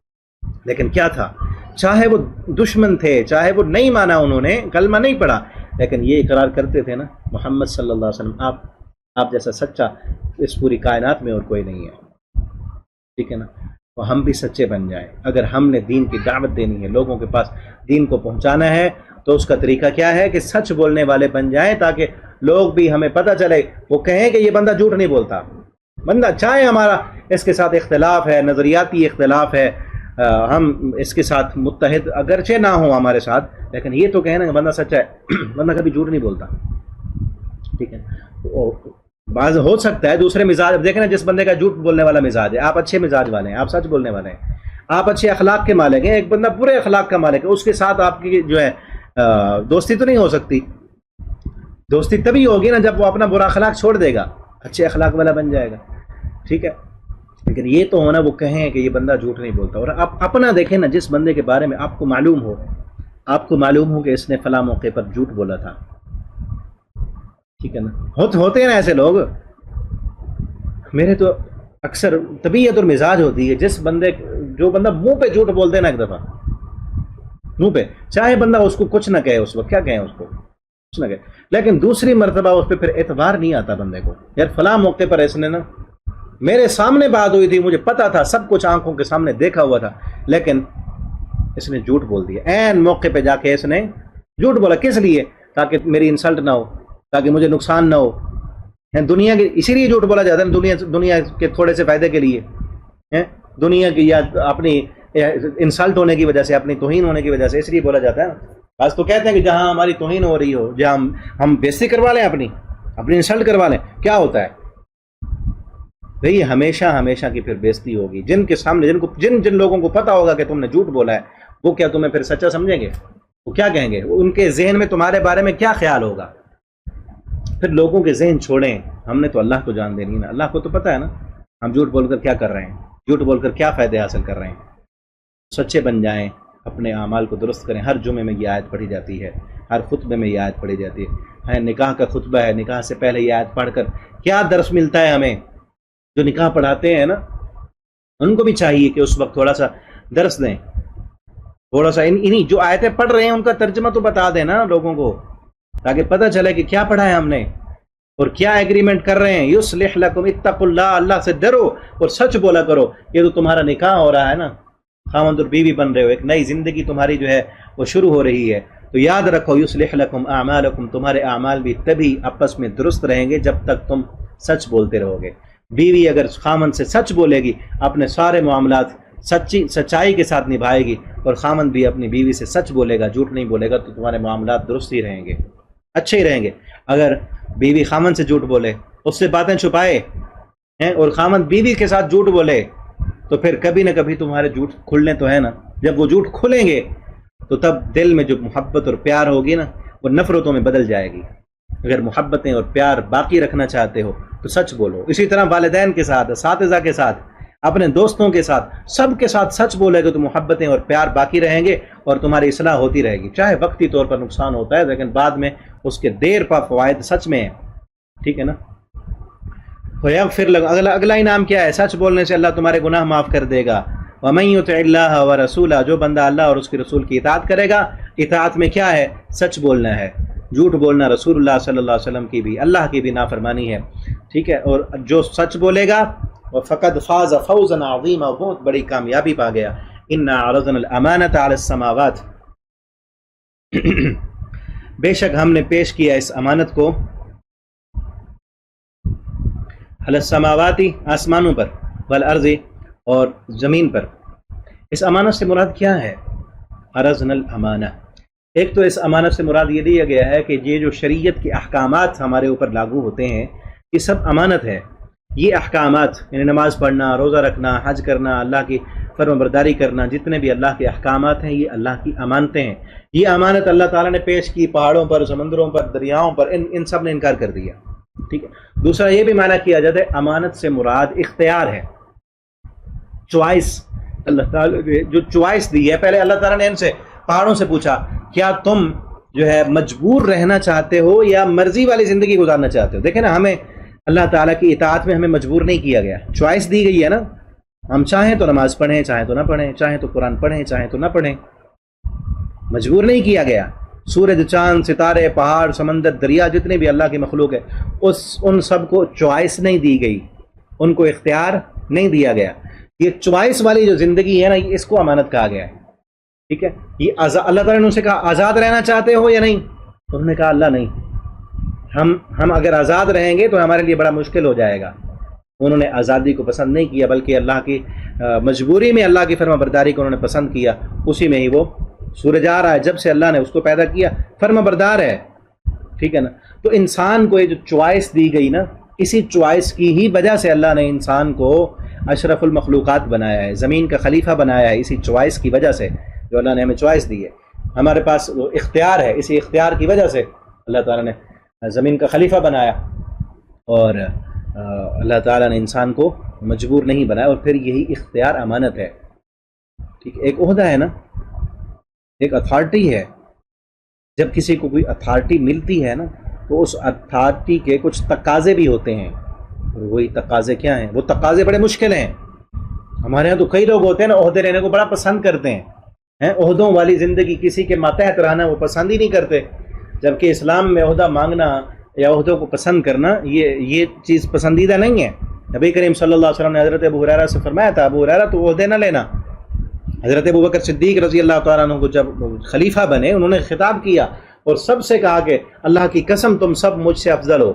لیکن کیا تھا، چاہے وہ دشمن تھے، چاہے وہ نہیں مانا، انہوں نے کلمہ نہیں پڑھا، لیکن یہ اقرار کرتے تھے نا محمد صلی اللہ علیہ وسلم آپ جیسا سچا اس پوری کائنات میں اور کوئی نہیں ہے، ٹھیک ہے نا۔ تو ہم بھی سچے بن جائیں، اگر ہم نے دین کی دعوت دینی ہے، لوگوں کے پاس دین کو پہنچانا ہے، تو اس کا طریقہ کیا ہے کہ سچ بولنے والے بن جائیں، تاکہ لوگ بھی ہمیں پتہ چلے، وہ کہیں کہ یہ بندہ جھوٹ نہیں بولتا، بندہ چاہے ہمارا اس کے ساتھ اختلاف ہے، نظریاتی اختلاف ہے، ہم اس کے ساتھ متحد اگرچہ نہ ہوں ہمارے ساتھ، لیکن یہ تو کہنا کہ بندہ سچا ہے، بندہ کبھی جھوٹ نہیں بولتا، ٹھیک ہے۔ بعض ہو سکتا ہے دوسرے مزاج، اب دیکھیں نا جس بندے کا جھوٹ بولنے والا مزاج ہے، آپ اچھے مزاج والے ہیں، آپ سچ بولنے والے ہیں، آپ اچھے اخلاق کے مالک ہیں، ایک بندہ برے اخلاق کا مالک ہے، اس کے ساتھ آپ کی جو ہے دوستی تو نہیں ہو سکتی، دوستی تبھی ہوگی نا جب وہ اپنا برا اخلاق چھوڑ دے گا، اچھے اخلاق والا بن جائے گا، ٹھیک ہے۔ لیکن یہ تو ہونا وہ کہیں کہ یہ بندہ جھوٹ نہیں بولتا، اور آپ اپنا دیکھیں نا، جس بندے کے بارے میں آپ کو معلوم ہو کہ اس نے فلاں موقع پر جھوٹ بولا تھا، ٹھیک ہے نا، ہوتے ہیں نا ایسے لوگ، میرے تو اکثر طبیعت اور مزاج ہوتی ہے، جو بندہ منہ پہ جھوٹ بول دے نا، ایک دفعہ منہ پہ، چاہے بندہ اس کو کچھ نہ کہے، اس وقت کیا کہیں اس کو کچھ نہ کہے، لیکن دوسری مرتبہ اس پہ پھر اعتبار نہیں آتا بندے کو، یار فلاں موقع پر اس نے نا میرے سامنے بات ہوئی تھی، مجھے پتا تھا، سب کچھ آنکھوں کے سامنے دیکھا ہوا تھا، لیکن اس نے جھوٹ بول دیا، عین موقع پہ جا کے اس نے جھوٹ بولا کس لیے؟ تاکہ میری انسلٹ نہ ہو، تاکہ مجھے نقصان نہ ہو. دنیا کے اسی لیے جھوٹ بولا جاتا ہے، دنیا کے تھوڑے سے فائدے کے لیے، دنیا کی یا اپنی انسلٹ ہونے کی وجہ سے، اپنی توہین ہونے کی وجہ سے اس لیے بولا جاتا ہے. بعض تو کہتے ہیں کہ جہاں ہماری توہین ہو رہی ہو، جہاں ہم بےزتی کروا لیں، اپنی انسلٹ کروا لیں، کیا ہوتا ہے بھئی؟ ہمیشہ کی پھر بےزتی ہوگی. جن کے سامنے جن لوگوں کو پتا ہوگا کہ تم نے جھوٹ بولا ہے، وہ کیا تمہیں پھر سچا سمجھیں گے؟ وہ کیا کہیں گے؟ ان کے ذہن میں تمہارے بارے میں کیا خیال ہوگا؟ پھر لوگوں کے ذہن چھوڑیں، ہم نے تو اللہ کو جان دینی نا، اللہ کو تو پتہ ہے نا ہم جھوٹ بول کر کیا کر رہے ہیں، جھوٹ بول کر کیا فائدے حاصل کر رہے ہیں. سچے بن جائیں، اپنے اعمال کو درست کریں. ہر جمعے میں یہ آیت پڑھی جاتی ہے، ہر خطبے میں یہ آیت پڑھی جاتی ہے. نکاح کا خطبہ ہے، نکاح سے پہلے یہ آیت پڑھ کر کیا درس ملتا ہے ہمیں؟ جو نکاح پڑھاتے ہیں نا، ان کو بھی چاہیے کہ اس وقت تھوڑا سا درس دیں، تھوڑا سا انہی جو آیتیں پڑھ رہے ہیں ان کا ترجمہ تو بتا دیں نا لوگوں کو، تاکہ پتہ چلے کہ کیا پڑھا ہے ہم نے اور کیا ایگریمنٹ کر رہے ہیں. یصلح لکم، اتقوا اللہ، اللہ سے ڈرو اور سچ بولا کرو. یہ تو تمہارا نکاح ہو رہا ہے نا، خاوند اور بیوی بن رہے ہو، ایک نئی زندگی تمہاری جو ہے وہ شروع ہو رہی ہے. تو یاد رکھو، یصلح لکم اعمالکم، تمہارے اعمال بھی تبھی آپس میں درست رہیں گے جب تک تم سچ بولتے رہو گے. بیوی اگر خامند سے سچ بولے گی، اپنے سارے معاملات سچائی کے ساتھ نبھائے گی، اور خامند بھی اپنی بیوی سے سچ بولے گا، جھوٹ نہیں بولے گا، تو تمہارے معاملات درست ہی رہیں گے، اچھے ہی رہیں گے. اگر بیوی خامند سے جھوٹ بولے، اس سے باتیں چھپائے اور خامند بیوی کے ساتھ جھوٹ بولے، تو پھر کبھی نہ کبھی تمہارے جھوٹ کھلنے تو ہے نا. جب وہ جھوٹ کھلیں گے تو تب دل میں جو محبت اور پیار ہوگی نا، وہ نفرتوں میں بدل جائے گی. اگر محبتیں اور پیار باقی رکھنا چاہتے ہو تو سچ بولو. اسی طرح والدین کے ساتھ، اساتذہ کے ساتھ، اپنے دوستوں کے ساتھ، سب کے ساتھ سچ بولے گے تو محبتیں اور پیار باقی رہیں گے اور تمہاری اصلاح ہوتی رہے گی. چاہے وقتی طور پر نقصان ہوتا ہے، لیکن بعد میں اس کے دیر پا فوائد سچ میں ہیں. ٹھیک ہے نا؟ فیغفر لکم، اگلا انعام کیا ہے؟ سچ بولنے سے اللہ تمہارے گناہ معاف کر دے گا. ومن یطع اللہ ورسولہ، جو بندہ اللہ اور اس کے رسول کی اطاعت کرے گا. اطاعت میں کیا ہے؟ سچ بولنا ہے. جھوٹ بولنا رسول اللہ صلی اللہ علیہ وسلم کی بھی، اللہ کی بھی نافرمانی ہے. ٹھیک ہے؟ اور جو سچ بولے گا فقد فاز فوزا عظیما، بہت بڑی کامیابی پا گیا. انا عرضنا الامانۃ علی السماوات، بے شک ہم نے پیش کیا اس امانت کو، علی السماوات، آسمانوں پر، والارض، اور زمین پر. اس امانت سے مراد کیا ہے؟ عرضنا الامانہ. ایک تو اس امانت سے مراد یہ دیا گیا ہے کہ یہ جو شریعت کے احکامات ہمارے اوپر لاگو ہوتے ہیں، یہ سب امانت ہے. یہ احکامات یعنی نماز پڑھنا، روزہ رکھنا، حج کرنا، اللہ کی فرمان برداری کرنا، جتنے بھی اللہ کے احکامات ہیں، یہ اللہ کی امانتیں ہیں. یہ امانت اللہ تعالیٰ نے پیش کی پہاڑوں پر، سمندروں پر، دریاؤں پر، ان سب نے انکار کر دیا. ٹھیک ہے؟ دوسرا یہ بھی معنی کیا جاتا ہے امانت سے مراد اختیار ہے، چوائس. اللہ تعالیٰ نے جو چوائس دی ہے، پہلے اللہ تعالیٰ نے ان سے پہاڑوں سے پوچھا کیا تم جو ہے مجبور رہنا چاہتے ہو یا مرضی والی زندگی گزارنا چاہتے ہو. دیکھیں نا، ہمیں اللہ تعالیٰ کی اطاعت میں ہمیں مجبور نہیں کیا گیا، چوائس دی گئی ہے نا. ہم چاہیں تو نماز پڑھیں، چاہیں تو نہ پڑھیں، چاہیں تو قرآن پڑھیں، چاہیں تو نہ پڑھیں، مجبور نہیں کیا گیا. سورج، چاند، ستارے، پہاڑ، سمندر، دریا، جتنے بھی اللہ کی مخلوق ہے، ان سب کو چوائس نہیں دی گئی، ان کو اختیار نہیں دیا گیا. یہ چوائس والی جو زندگی ہے نا، اس کو امانت کہا گیا ہے. ٹھیک ہے؟ یہ اللہ تعالیٰ نے ان سے کہا آزاد رہنا چاہتے ہو یا نہیں؟ انہوں نے کہا اللہ نہیں، ہم اگر آزاد رہیں گے تو ہمارے لیے بڑا مشکل ہو جائے گا. انہوں نے آزادی کو پسند نہیں کیا، بلکہ اللہ کی مجبوری میں اللہ کی فرما برداری کو انہوں نے پسند کیا. اسی میں ہی وہ سورج آ رہا ہے، جب سے اللہ نے اس کو پیدا کیا فرما بردار ہے. ٹھیک ہے نا؟ تو انسان کو یہ جو چوائس دی گئی نا، اسی چوائس کی ہی وجہ سے اللہ نے انسان کو اشرف المخلوقات بنایا ہے، زمین کا خلیفہ بنایا ہے. اسی چوائس کی وجہ سے جو اللہ نے ہمیں چوائس دی ہے، ہمارے پاس وہ اختیار ہے. اسی اختیار کی وجہ سے اللہ تعالیٰ نے زمین کا خلیفہ بنایا، اور اللہ تعالیٰ نے انسان کو مجبور نہیں بنایا. اور پھر یہی اختیار امانت ہے. ٹھیک ہے؟ ایک عہدہ ہے نا، ایک اتھارٹی ہے. جب کسی کو کوئی اتھارٹی ملتی ہے نا، تو اس اتھارٹی کے کچھ تقاضے بھی ہوتے ہیں. اور وہی تقاضے کیا ہیں؟ وہ تقاضے بڑے مشکل ہیں. ہمارے ہاں تو کئی لوگ ہوتے ہیں نا، عہدے لینے کو بڑا پسند کرتے ہیں. عہدوں والی زندگی، کسی کے ماتحت رہنا وہ پسند ہی نہیں کرتے. جبکہ اسلام میں عہدہ مانگنا یا عہدوں کو پسند کرنا یہ چیز پسندیدہ نہیں ہے. نبی کریم صلی اللہ علیہ وسلم نے حضرت ابو ہریرہ سے فرمایا تھا، ابو ہریرہ تو عہدے نہ لینا. حضرت ابوبکر صدیق رضی اللہ تعالیٰ عنہ کو جب خلیفہ بنے، انہوں نے خطاب کیا اور سب سے کہا کہ اللہ کی قسم تم سب مجھ سے افضل ہو،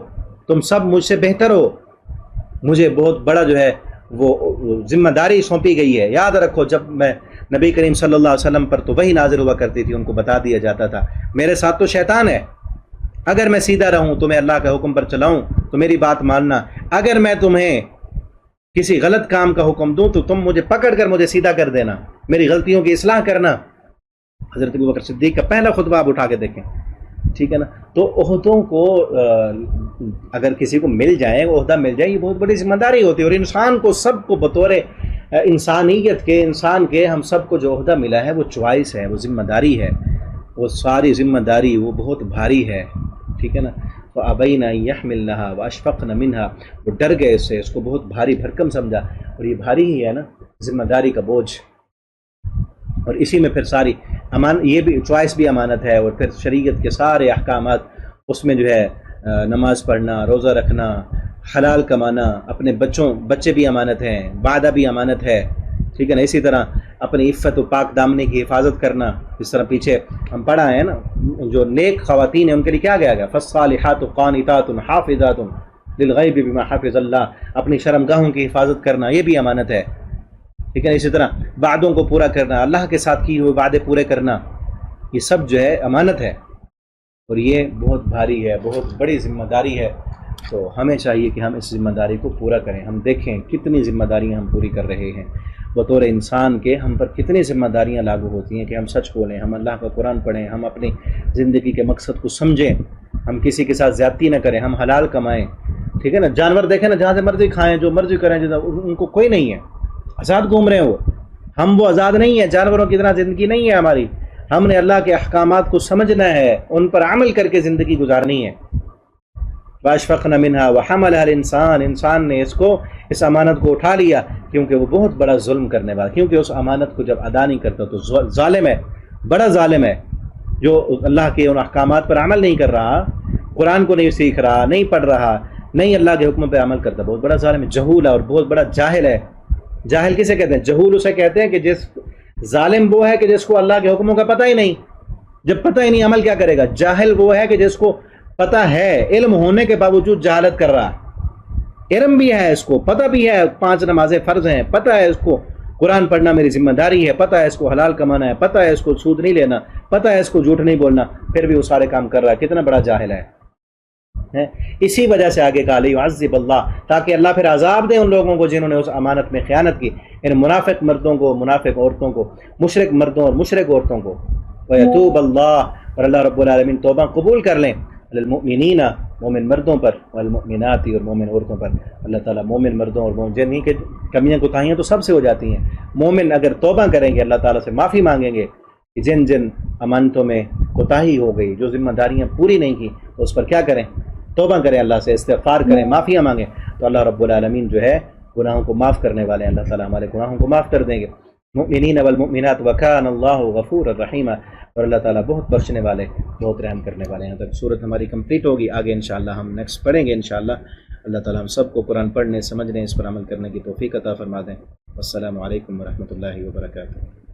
تم سب مجھ سے بہتر ہو، مجھے بہت بڑا جو ہے وہ ذمہ داری سونپی گئی ہے۔ یاد رکھو جب میں نبی کریم صلی اللہ علیہ وسلم پر تو وہی نازل ہوا کرتی تھی، ان کو بتا دیا جاتا تھا میرے ساتھ تو شیطان ہے، اگر میں سیدھا رہوں تو میں اللہ کے حکم پر چلاؤں تو میری بات ماننا، اگر میں تمہیں کسی غلط کام کا حکم دوں تو تم مجھے پکڑ کر مجھے سیدھا کر دینا، میری غلطیوں کی اصلاح کرنا۔ حضرت ابوبکر صدیق کا پہلا خطبہ آپ اٹھا کے دیکھیں، ٹھیک ہے نا۔ تو عہدوں کو اگر کسی کو مل جائے، عہدہ مل جائے، یہ بہت بڑی ذمہ داری ہوتی ہے، اور انسان کو سب کو بطور انسانیت کے، انسان کے، ہم سب کو جو عہدہ ملا ہے وہ چوائس ہے، وہ ذمہ داری ہے، وہ ساری ذمہ داری وہ بہت بھاری ہے، ٹھیک ہے نا۔ فَأَبَيْنَ أَن يَحْمِلْنَهَا وَأَشْفَقْنَ مِنْهَا، وہ ڈر گئے اس سے، اس کو بہت بھاری بھرکم سمجھا، اور یہ بھاری ہی ہے نا ذمہ داری کا بوجھ۔ اور اسی میں پھر ساری یہ بھی چوائس بھی امانت ہے، اور پھر شریعت کے سارے احکامات اس میں جو ہے نماز پڑھنا، روزہ رکھنا، حلال کمانا، اپنے بچے بھی امانت ہیں، وعدہ بھی امانت ہے، ٹھیک ہے نا۔ اسی طرح اپنی عفت و پاک دامنی کی حفاظت کرنا، جس طرح پیچھے ہم پڑھا ہے نا، جو نیک خواتین ہیں ان کے لیے کیا گیا گا، فالصالحات قانتات حافظات للغیب بما حفظ اللہ، اپنی شرمگاہوں کی حفاظت کرنا یہ بھی امانت ہے، ٹھیک ہے۔ اسی طرح وعدوں کو پورا کرنا، اللہ کے ساتھ کیے ہوئے وعدے پورے کرنا، یہ سب جو ہے امانت ہے، اور یہ بہت بھاری ہے، بہت بڑی ذمہ داری ہے۔ تو ہمیں چاہیے کہ ہم اس ذمہ داری کو پورا کریں۔ ہم دیکھیں کتنی ذمہ داریاں ہم پوری کر رہے ہیں بطور انسان کے، ہم پر کتنی ذمہ داریاں لاگو ہوتی ہیں کہ ہم سچ بولیں، ہم اللہ کا قرآن پڑھیں، ہم اپنی زندگی کے مقصد کو سمجھیں، ہم کسی کے ساتھ زیادتی نہ کریں، ہم حلال کمائیں، ٹھیک ہے نا۔ جانور دیکھیں نا، جہاں سے مرضی کھائیں، جو مرضی کریں، ان کو کوئی نہیں ہے، آزاد گھوم رہے ہیں وہ، ہم وہ آزاد نہیں ہیں، جانوروں کی طرح زندگی نہیں ہے ہماری۔ ہم نے اللہ کے احکامات کو سمجھنا ہے، ان پر عمل کر کے زندگی گزارنی ہے۔ وَأَشْفَقْنَ مِنْهَا وَحَمَلَهَا الْإِنسَانُ، انسان نے اس امانت کو اٹھا لیا، کیونکہ وہ بہت بڑا ظلم کرنے والا، کیونکہ اس امانت کو جب ادا نہیں کرتا تو ظالم ہے، بڑا ظالم ہے، جو اللہ کے ان احکامات پر عمل نہیں کر رہا، قرآن کو نہیں سیکھ رہا، نہیں پڑھ رہا، نہیں اللہ کے حکم پہ عمل کرتا، بہت بڑا ظالم ہے، جہول ہے، اور بہت بڑا جاہل ہے۔ جاہل کسے کہتے ہیں؟ جہول اسے کہتے ہیں کہ ظالم وہ ہے کہ جس کو اللہ کے حکموں کا پتہ ہی نہیں، جب پتہ ہی نہیں عمل کیا کرے گا۔ جاہل وہ ہے کہ جس کو پتہ ہے، علم ہونے کے باوجود جہالت کر رہا، علم بھی ہے، اس کو پتہ بھی ہے 5 نمازیں فرض ہیں، پتہ ہے اس کو قرآن پڑھنا میری ذمہ داری ہے، پتہ ہے اس کو حلال کمانا ہے، پتہ ہے اس کو سود نہیں لینا، پتہ ہے اس کو جھوٹ نہیں بولنا، پھر بھی وہ سارے کام کر رہا ہے، کتنا بڑا جاہل ہے۔ اسی وجہ سے آگے کہا لیعذب اللہ، تاکہ اللہ پھر عذاب دے ان لوگوں کو جنہوں نے اس امانت میں خیانت کی، ان منافق مردوں کو، منافق عورتوں کو، مشرک مردوں اور مشرک عورتوں کو۔ وَيَتُوبَ اللَّهُ، اور اللہ رب العالمین توبہ قبول کر لیں، للمؤمنین، مومن مردوں پر، والمؤمنات، اور مومن عورتوں پر۔ اللہ تعالیٰ مومن مردوں اور مومن جن کے کمیاں کوتاہیاں تو سب سے ہو جاتی ہیں، مومن اگر توبہ کریں گے، اللہ تعالیٰ سے معافی مانگیں گے کہ جن جن امانتوں میں کوتاہی ہو گئی، جو ذمہ داریاں پوری نہیں کی، تو اس پر کیا کریں؟ توبہ کریں، اللہ سے استغفار کریں، معافیاں مانگیں، تو اللہ رب العالمین جو ہے گناہوں کو معاف کرنے والے ہیں، اللہ تعالیٰ ہمارے گناہوں کو معاف کر دیں گے۔ مؤمنین والمؤمنات وکان اللہ غفور الرحیم، اور اللہ تعالیٰ بہت بخشنے والے، بہت رحم کرنے والے ہیں۔ تک صورت ہماری کمپلیٹ ہوگی، آگے انشاءاللہ ہم نیکسٹ پڑھیں گے انشاءاللہ۔ اللہ تعالیٰ ہم سب کو قرآن پڑھنے، سمجھنے، اس پر عمل کرنے کی توفیق عطا فرما دیں۔ السلام علیکم ورحمۃ اللہ وبرکاتہ۔